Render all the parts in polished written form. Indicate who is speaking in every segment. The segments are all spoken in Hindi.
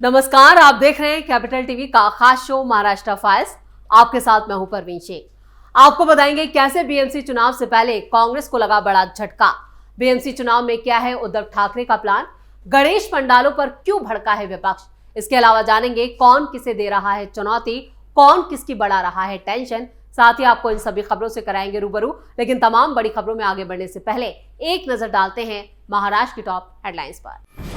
Speaker 1: नमस्कार, आप देख रहे हैं कैपिटल टीवी का खास शो महाराष्ट्र फाइल्स। आपके साथ मैं हूं परवीन शेख। आपको बताएंगे कैसे बीएमसी चुनाव से पहले कांग्रेस को लगा बड़ा झटका। बीएमसी चुनाव में क्या है उद्धव ठाकरे का प्लान, गणेश पंडालों पर क्यों भड़का है विपक्ष। इसके अलावा जानेंगे कौन किसे दे रहा है चुनौती, कौन किसकी बढ़ा रहा है टेंशन। साथ ही आपको इन सभी खबरों से कराएंगे रूबरू। लेकिन तमाम बड़ी खबरों में आगे बढ़ने से पहले एक नजर डालते हैं महाराष्ट्र की टॉप हेडलाइंस पर।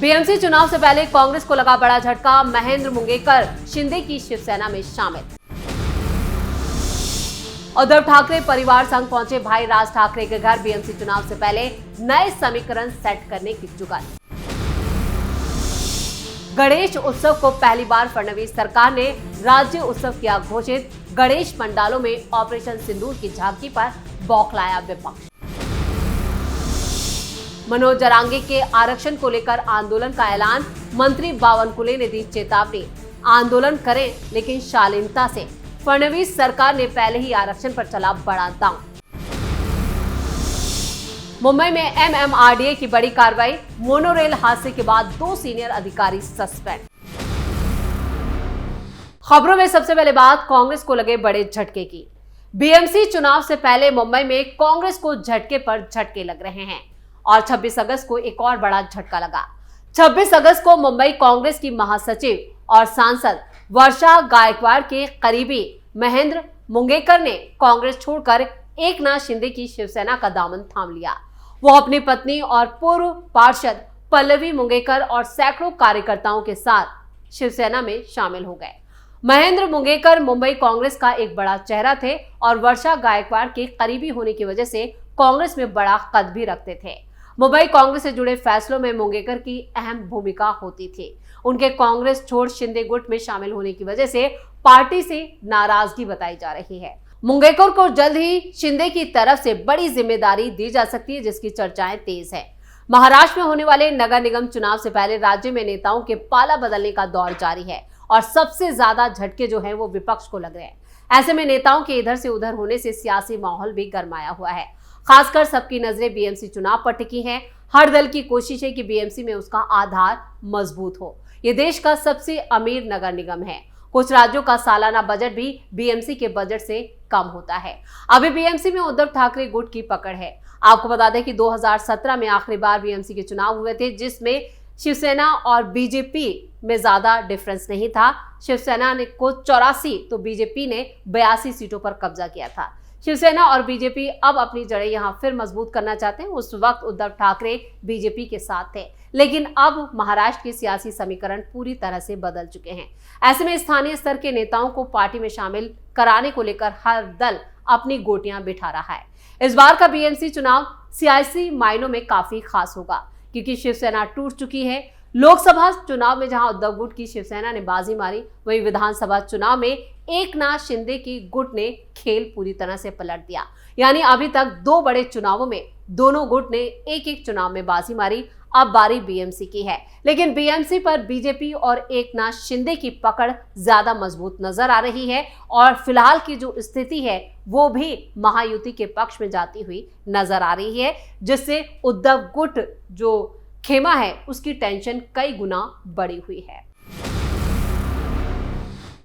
Speaker 1: बीएमसी चुनाव से पहले कांग्रेस को लगा बड़ा झटका, महेंद्र मुंगेकर शिंदे की शिवसेना में शामिल। उद्धव ठाकरे परिवार संग पहुंचे भाई राज ठाकरे के घर, बीएमसी चुनाव से पहले नए समीकरण सेट करने की जुगाड़। गणेश उत्सव को पहली बार फडणवीस सरकार ने राज्य उत्सव किया घोषित, गणेश पंडालों में ऑपरेशन सिंदूर की झांकी पर बौखलाया विपक्ष। मनोज जरांगे के आरक्षण को लेकर आंदोलन का ऐलान, मंत्री बावनकुले ने दी चेतावनी, आंदोलन करें लेकिन शालीनता से। फडणवीस सरकार ने पहले ही आरक्षण पर चला बड़ा दांव। मुंबई में एमएमआरडीए की बड़ी कार्रवाई, मोनोरेल हादसे के बाद 2 सीनियर अधिकारी सस्पेंड। खबरों में सबसे पहले बात कांग्रेस को लगे बड़े झटके की। बीएमसी चुनाव से पहले मुंबई में कांग्रेस को झटके पर झटके लग रहे हैं और 26 अगस्त को एक और बड़ा झटका लगा। 26 अगस्त को मुंबई कांग्रेस की महासचिव और सांसद वर्षा गायकवाड़ के करीबी महेंद्र मुंगेकर ने कांग्रेस छोड़कर एकनाथ शिंदे की शिवसेना का दामन थाम लिया। वो अपनी पत्नी और पूर्व पार्षद पल्लवी मुंगेकर और सैकड़ों कार्यकर्ताओं के साथ शिवसेना में शामिल हो गए। महेंद्र मुंगेकर मुंबई कांग्रेस का एक बड़ा चेहरा थे और वर्षा गायकवाड़ के करीबी होने की वजह से कांग्रेस में बड़ा कद भी रखते थे। मुंबई कांग्रेस से जुड़े फैसलों में मुंगेकर की अहम भूमिका होती थी। उनके कांग्रेस छोड़ शिंदे गुट में शामिल होने की वजह से पार्टी से नाराजगी बताई जा रही है। मुंगेकर को जल्द ही शिंदे की तरफ से बड़ी जिम्मेदारी दी जा सकती है, जिसकी चर्चाएं तेज है। महाराष्ट्र में होने वाले नगर निगम चुनाव से पहले राज्य में नेताओं के पाला बदलने का दौर जारी है और सबसे ज्यादा झटके जो हैं वो विपक्ष को लग रहे हैं। ऐसे में नेताओं के इधर से उधर होने से सियासी माहौल भी गरमाया हुआ है। खासकर सबकी नजरें बीएमसी चुनाव पर टिकी हैं। हर दल की कोशिश है कि बीएमसी में उसका आधार मजबूत हो। ये देश का सबसे अमीर नगर निगम है। कुछ राज्यों का सालाना बजट भी बीएमसी के बजट से कम होता है। अभी बीएमसी में उद्धव ठाकरे गुट की पकड़ है। आपको बता दें कि 2017 में आखिरी बार बीएमसी के चुनाव हुए थे, जिसमें शिवसेना और बीजेपी में ज्यादा डिफरेंस नहीं था। शिवसेना ने को 84 तो बीजेपी ने 82 सीटों पर कब्जा किया था। शिवसेना और बीजेपी अब अपनी जड़ें यहां फिर मजबूत करना चाहते हैं। उस वक्त उद्धव ठाकरे बीजेपी के साथ थे, लेकिन अब महाराष्ट्र के सियासी समीकरण पूरी तरह से बदल चुके हैं। ऐसे में स्थानीय स्तर के नेताओं को पार्टी में शामिल कराने को लेकर हर दल अपनी गोटियां बिठा रहा है। इस बार का बीएमसी चुनाव सियासी मायनों में काफी खास होगा, क्योंकि शिवसेना टूट चुकी है। लोकसभा चुनाव में जहां उद्धव गुट की शिवसेना ने बाजी मारी, वहीं विधानसभा चुनाव में एकनाथ शिंदे की गुट ने खेल पूरी तरह से पलट दिया। यानी अभी तक 2 बड़े चुनावों में दोनों गुट ने एक चुनाव में बाजी मारी। अब बारी बीएमसी की है, लेकिन बीएमसी पर बीजेपी और एकनाथ शिंदे की पकड़ ज्यादा मजबूत नजर आ रही है और फिलहाल की जो स्थिति है वो भी महायुति के पक्ष में जाती हुई नजर आ रही है, जिससे उद्धव गुट जो खेमा है उसकी टेंशन कई गुना बढ़ी हुई है।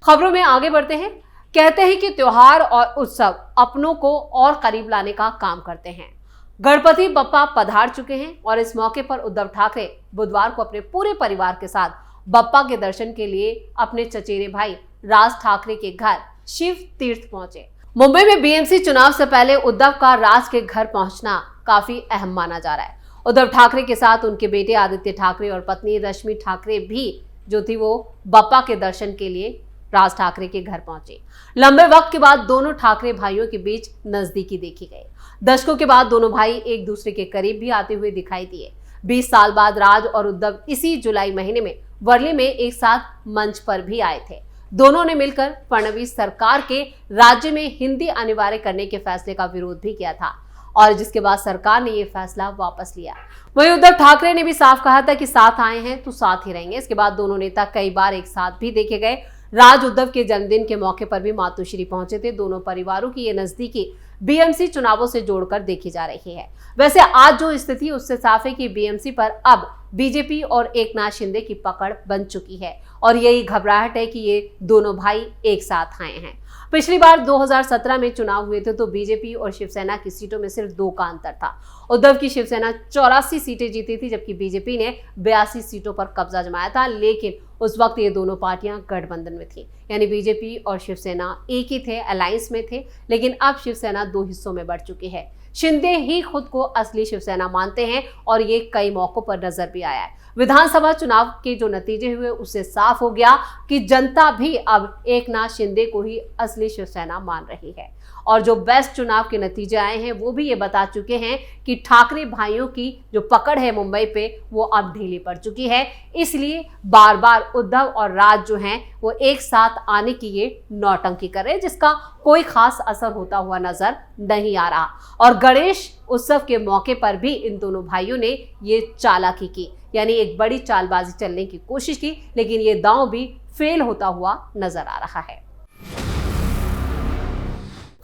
Speaker 1: खबरों में आगे बढ़ते हैं। कहते हैं कि त्योहार और उत्सव अपनों को और करीब लाने का काम करते हैं। गणपति बप्पा पधार चुके हैं और इस मौके पर उद्धव ठाकरे बुधवार को अपने पूरे परिवार के साथ बप्पा के दर्शन के लिए अपने चचेरे भाई राज ठाकरे के घर शिव तीर्थ पहुंचे। मुंबई में बीएमसी चुनाव से पहले उद्धव का राज के घर पहुंचना काफी अहम माना जा रहा है। उद्धव ठाकरे के साथ उनके बेटे आदित्य ठाकरे और पत्नी रश्मि ठाकरे भी जो थी वो बप्पा के दर्शन के लिए राज ठाकरे के घर पहुंचे। लंबे वक्त के बाद दोनों ठाकरे भाइयों के बीच नजदीकी देखी गई। दशकों के बाद दोनों भाई एक दूसरे के करीब भी आते हुए दिखाई दिए। 20 साल बाद राज और उद्धव इसी जुलाई महीने में वर्ली में एक साथ मंच पर भी आए थे। दोनों ने मिलकर फडणवीस सरकार के राज्य में हिंदी अनिवार्य करने के फैसले का विरोध भी किया था और जिसके बाद सरकार ने ये फैसला वापस लिया। वहीं उद्धव ठाकरे ने भी साफ कहा था कि साथ आए हैं तो साथ ही रहेंगे। इसके बाद दोनों नेता कई बार एक साथ भी देखे गए। राज उद्धव के जन्मदिन के मौके पर भी मातोश्री पहुंचे थे। दोनों परिवारों की ये नजदीकी बीएमसी चुनावों से जोड़कर देखी जा रही है। वैसे आज जो स्थिति उससे साफ है कि बीएमसी पर अब बीजेपी और एकनाथ शिंदे की पकड़ बन चुकी है और यही घबराहट है कि ये दोनों भाई एक साथ आए हैं। पिछली बार 2017 में चुनाव हुए थे तो बीजेपी और शिवसेना की सीटों में सिर्फ 2 का अंतर था। उद्धव की शिवसेना 84 सीटें जीती थी जबकि बीजेपी ने 82 सीटों पर कब्जा जमाया था, लेकिन उस वक्त ये दोनों पार्टियां गठबंधन में थी, यानी बीजेपी और शिवसेना एक ही थे, अलायंस में थे। लेकिन अब शिवसेना 2 हिस्सों में बढ़ चुकी है। शिंदे ही खुद को असली शिवसेना मानते हैं और ये कई मौकों पर नजर भी आया है। विधानसभा चुनाव के जो नतीजे हुए उससे साफ हो गया कि जनता भी अब एकनाथ शिंदे को ही असली शिवसेना मान रही है और जो बेस्ट चुनाव के नतीजे आए हैं वो भी ये बता चुके हैं कि ठाकरे भाइयों की जो पकड़ है मुंबई पे वो अब ढीली पड़ चुकी है। इसलिए बार बार उद्धव और राज जो हैं वो एक साथ आने की ये नौटंकी कर रहे हैं, जिसका कोई खास असर होता हुआ नजर नहीं आ रहा। और गणेश उत्सव के मौके पर भी इन दोनों भाइयों ने ये चालाकी की, यानी एक बड़ी चालबाजी चलने की कोशिश की, लेकिन ये दांव भी फेल होता हुआ नजर आ रहा है।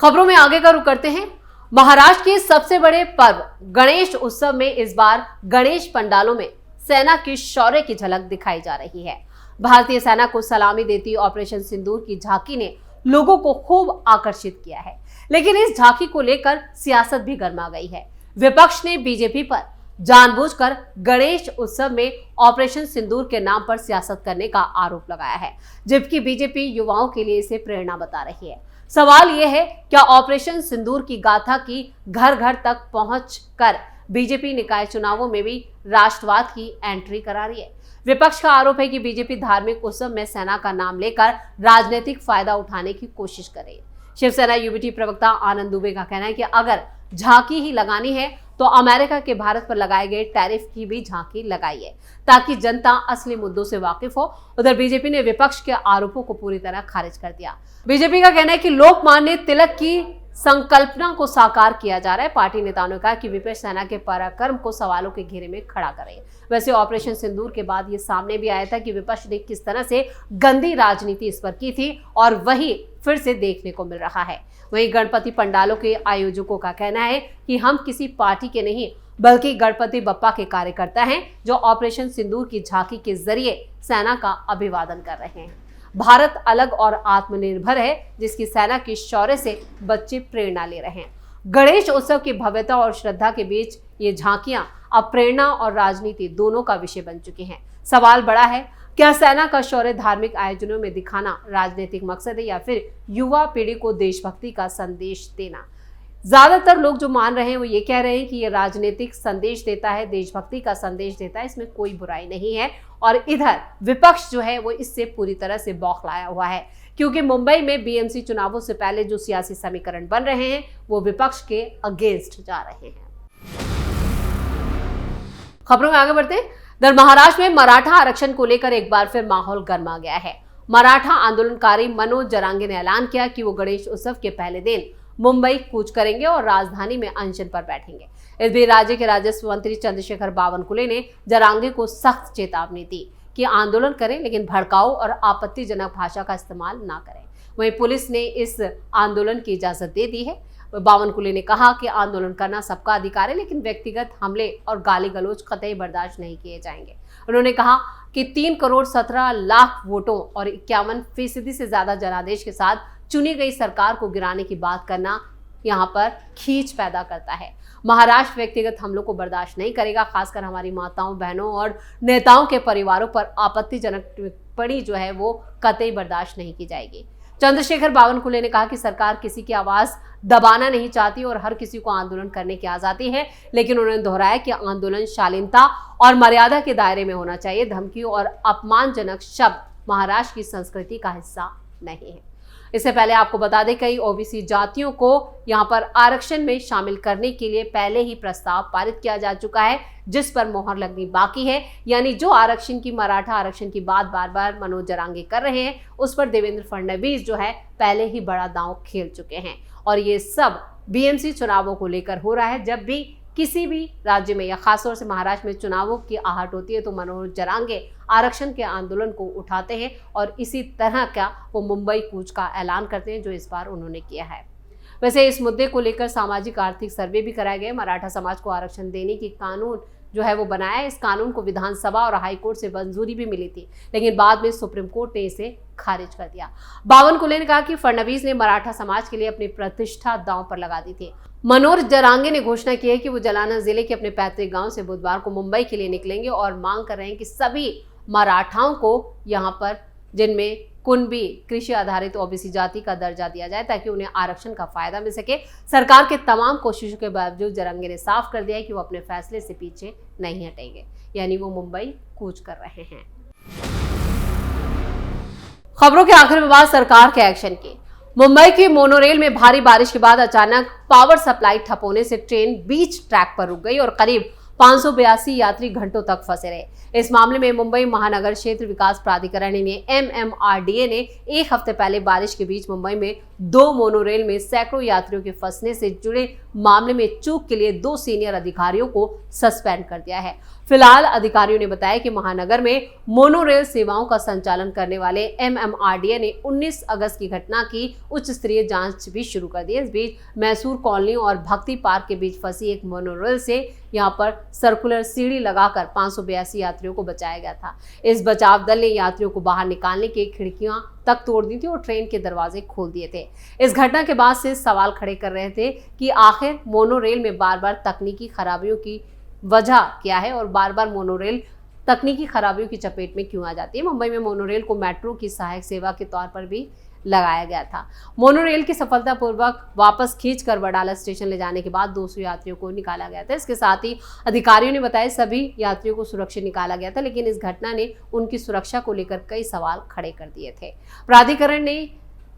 Speaker 1: खबरों में आगे का रुख करते हैं। महाराष्ट्र के सबसे बड़े पर्व गणेश उत्सव में इस बार गणेश पंडालों में सेना की शौर्य की झलक दिखाई जा रही है। भारतीय सेना को सलामी देती ऑपरेशन सिंदूर की झांकी ने लोगों को खूब आकर्षित किया है, लेकिन इस झांकी को लेकर सियासत भी गर्मा गई है। विपक्ष ने बीजेपी पर जानबूझकर गणेश उत्सव में ऑपरेशन सिंदूर के नाम पर सियासत करने का आरोप लगाया है, जबकि बीजेपी युवाओं के लिए इसे प्रेरणा बता रही है। सवाल यह है, क्या ऑपरेशन सिंदूर की गाथा की घर घर तक पहुंचकर बीजेपी निकाय चुनावों में भी राष्ट्रवाद की एंट्री करा रही है? विपक्ष का आरोप है कि बीजेपी धार्मिक उत्सव में सेना का नाम लेकर राजनीतिक फायदा उठाने की कोशिश कर रही है। शिवसेना यूबीटी प्रवक्ता आनंद दुबे का कहना है कि अगर झांकी ही लगानी है तो अमेरिका के भारत पर लगाए गए टैरिफ की भी झांकी लगाई है, ताकि जनता असली मुद्दों से वाकिफ हो। उधर बीजेपी ने विपक्ष के आरोपों को पूरी तरह खारिज कर दिया। बीजेपी का कहना है कि लोकमान्य तिलक की संकल्पना को साकार किया जा रहा है। पार्टी नेताओं ने कहा कि विपक्ष सेना के पराक्रम को सवालों के घेरे में खड़ा कर रही है। वैसे ऑपरेशन सिंदूर के बाद ये सामने भी आया था कि विपक्ष ने किस तरह से गंदी राजनीति इस पर की थी और वही फिर से देखने को मिल रहा है। वहीं गणपति पंडालों के आयोजकों का कहना है कि हम किसी पार्टी के नहीं बल्कि गणपति बप्पा के कार्यकर्ता हैं जो ऑपरेशन सिंदूर की झांकी के जरिए सेना का अभिवादन कर रहे हैं। भारत अलग और आत्मनिर्भर है, जिसकी सेना की शौर्य से बच्चे प्रेरणा ले रहे हैं। गणेश उत्सव की भव्यता और श्रद्धा के बीच ये झांकियां अब प्रेरणा और राजनीति दोनों का विषय बन चुकी हैं। सवाल बड़ा है, क्या सेना का शौर्य धार्मिक आयोजनों में दिखाना राजनीतिक मकसद है या फिर युवा पीढ़ी को देशभक्ति का संदेश देना? ज्यादातर लोग जो मान रहे हैं वो ये कह रहे हैं कि ये राजनीतिक संदेश देता है, देशभक्ति का संदेश देता है, इसमें कोई बुराई नहीं है। और इधर विपक्ष जो है वो इससे पूरी तरह से बौखलाया हुआ है, क्योंकि मुंबई में बीएमसी चुनावों से पहले जो सियासी समीकरण बन रहे हैं वो विपक्ष के अगेंस्ट जा रहे हैं। खबरों में आगे बढ़ते हैं। दर महाराष्ट्र में मराठा आरक्षण को लेकर एक बार फिर माहौल गर्मा गया है। मराठा आंदोलनकारी मनोज जरांगे ने ऐलान किया कि वो गणेश उत्सव के पहले दिन मुंबई कूच करेंगे और राजधानी में अनशन पर बैठेंगे। इस बीच राज्य के राजस्व मंत्री चंद्रशेखर बावनकुले ने जरांगे को सख्त चेतावनी दी कि आंदोलन करें लेकिन भड़काऊ और आपत्तिजनक भाषा का इस्तेमाल ना करें। वहीं पुलिस ने इस आंदोलन की इजाजत दे दी है। बावनकुले ने कहा कि आंदोलन करना सबका अधिकार है, लेकिन व्यक्तिगत हमले और गाली गलौज कतई बर्दाश्त नहीं किए जाएंगे। उन्होंने कहा कि 3 करोड़ 17 लाख वोटों और 51% से ज्यादा जनादेश के साथ चुनी गई सरकार को गिराने की बात करना यहाँ पर खींच पैदा करता है। महाराष्ट्र व्यक्तिगत हमलों को बर्दाश्त नहीं करेगा, खासकर हमारी माताओं, बहनों और नेताओं के परिवारों पर आपत्तिजनक टिप्पणी जो है वो कतई बर्दाश्त नहीं की जाएगी। चंद्रशेखर बावनकुले ने कहा कि सरकार किसी की आवाज दबाना नहीं चाहती और हर किसी को आंदोलन करने की आजादी है, लेकिन उन्होंने दोहराया कि आंदोलन शालीनता और मर्यादा के दायरे में होना चाहिए। धमकी और अपमानजनक शब्द महाराष्ट्र की संस्कृति का हिस्सा नहीं है। इससे पहले आपको बता दें, कई ओबीसी जातियों को यहां पर आरक्षण में शामिल करने के लिए पहले ही प्रस्ताव पारित किया जा चुका है, जिस पर मोहर लगनी बाकी है। यानी जो आरक्षण की मराठा आरक्षण की बात बार बार मनोज जरांगे कर रहे हैं, उस पर देवेंद्र फडणवीस जो है पहले ही बड़ा दांव खेल चुके हैं। और ये सब बीएमसी चुनावों को लेकर हो रहा है। जब भी किसी भी राज्य में या खासतौर से महाराष्ट्र में चुनावों की आहट होती है तो मनोज जरांगे आरक्षण के आंदोलन को उठाते हैं और इसी तरह का वो मुंबई कूच का ऐलान करते हैं, जो इस बार उन्होंने किया है। वैसे इस मुद्दे को लेकर सामाजिक आर्थिक सर्वे भी कराए गए। मराठा समाज को आरक्षण देने की कानून जो है वो बनाया है। इस कानून को विधानसभा और हाईकोर्ट से मंजूरी भी मिली थी, लेकिन बाद में सुप्रीम कोर्ट ने इसे खारिज कर दिया। बावन कुले ने कहा कि फडणवीस ने मराठा समाज के लिए अपनी प्रतिष्ठा दांव पर लगा दी थी। मनोज जरांगे ने घोषणा की है कि वो जालना जिले के अपने पैतृक गांव से बुधवार को मुंबई के लिए निकलेंगे और मांग कर रहे हैं कि सभी मराठाओं को यहाँ पर, जिनमें कुणबी कृषि आधारित ओबीसी जाति का दर्जा दिया जाए ताकि उन्हें आरक्षण का फायदा मिल सके। सरकार के तमाम कोशिशों के बावजूद जरांगे ने साफ कर दिया है कि वो अपने फैसले से पीछे नहीं हटेंगे, यानी वो मुंबई कूच कर रहे हैं। खबरों के आखिर में बात सरकार के एक्शन की। मुंबई के मोनोरेल में भारी बारिश के बाद अचानक पावर सप्लाई ठप होने से ट्रेन बीच ट्रैक पर रुक गई और करीब 582 यात्री घंटों तक फंसे रहे। इस मामले में मुंबई महानगर क्षेत्र विकास प्राधिकरण MMRDA ने एक हफ्ते पहले बारिश के बीच मुंबई में 2 मोनोरेल में सैकड़ों यात्रियों के फंसने से जुड़े मामले में चूक के लिए 2 सीनियर अधिकारियों को सस्पेंड कर दिया है। फिलहाल अधिकारियों ने बताया कि महानगर में मोनोरेल सेवाओं का संचालन करने वाले MMRDA ने 19 अगस्त की घटना की उच्च स्तरीय जांच भी शुरू कर दी है। इस बीच मैसूर कॉलोनी और भक्ति पार्क के बीच फंसी एक मोनोरेल से यहां पर सर्कुलर सीढ़ी लगाकर 582 यात्रियों को बचाया गया था। इस बचाव दल ने यात्रियों को बाहर निकालने के खिड़कियां तक तोड़ दी थी और ट्रेन के दरवाजे खोल दिए थे। इस घटना के बाद से सवाल खड़े कर रहे थे कि आखिर मोनोरेल में बार बार तकनीकी खराबियों की वजह क्या है और बार बार मोनोरेल तकनीकी खराबियों की चपेट में क्यों आ जाती है। मुंबई में मोनोरेल को मेट्रो की सहायक सेवा के तौर पर भी लगाया गया था। मोनोरेल की सफलतापूर्वक वापस खींचकर वडाला स्टेशन ले जाने के बाद 200 यात्रियों को निकाला गया था। इसके साथ ही अधिकारियों ने बताया सभी यात्रियों को सुरक्षित निकाला गया था, लेकिन इस घटना ने उनकी सुरक्षा को लेकर कई सवाल खड़े कर दिए थे। प्राधिकरण ने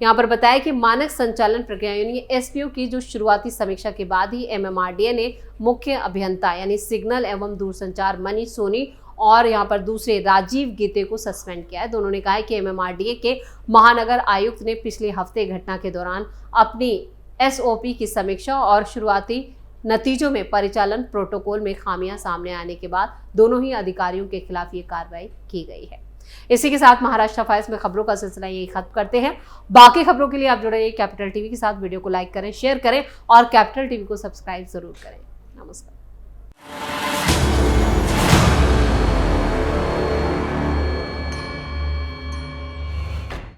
Speaker 1: यहाँ पर बताया कि मानक संचालन प्रक्रिया यानी SPO की जो शुरुआती समीक्षा के बाद ही MMRDA ने मुख्य अभियंता यानी सिग्नल एवं दूरसंचार मनीष सोनी और यहाँ पर दूसरे राजीव गीते को सस्पेंड किया है। दोनों ने कहा है कि MMRDA के महानगर आयुक्त ने पिछले हफ्ते घटना के दौरान अपनी SOP की समीक्षा और शुरुआती नतीजों में परिचालन प्रोटोकॉल में खामियां सामने आने के बाद दोनों ही अधिकारियों के खिलाफ ये कार्रवाई की गई है। इसी के साथ महाराष्ट्र फाइल्स में खबरों का सिलसिला यही खत्म करते हैं। बाकी खबरों के लिए आप जुड़े रहिए कैपिटल टीवी के साथ। वीडियो को लाइक करें, शेयर करें और कैपिटल टीवी को सब्सक्राइब जरूर करें। नमस्कार।